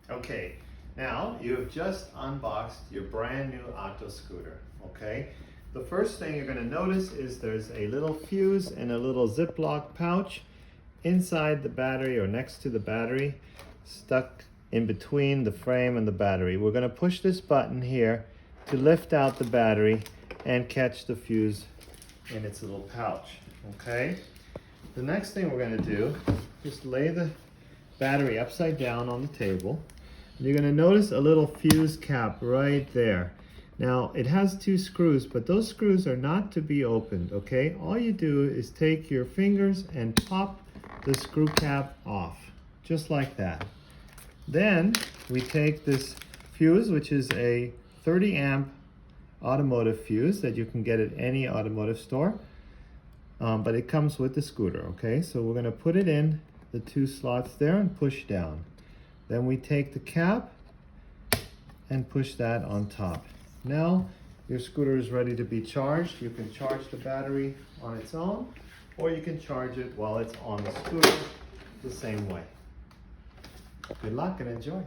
Okay, now you have just unboxed your brand new Atto scooter, okay? The first thing you're going to notice is there's a little fuse and a little Ziploc pouch inside the battery or next to the battery, stuck in between the frame and the battery. We're going to push this button here to lift out the battery and catch the fuse in its little pouch, okay? The next thing we're going to do is lay the battery upside down on the table. You're going to notice a little fuse cap right there. Now it has two screws, but those screws are not to be opened, okay? All you do is take your fingers and pop the screw cap off, just like that. Then we take this fuse, which is a 30 amp automotive fuse that you can get at any automotive store, but it comes with the scooter, okay? So we're going to put it in the two slots there and push down. Then we take the cap and push that on top. Now your scooter is ready to be charged. You can charge the battery on its own, or you can charge it while it's on the scooter the same way. Good luck and enjoy.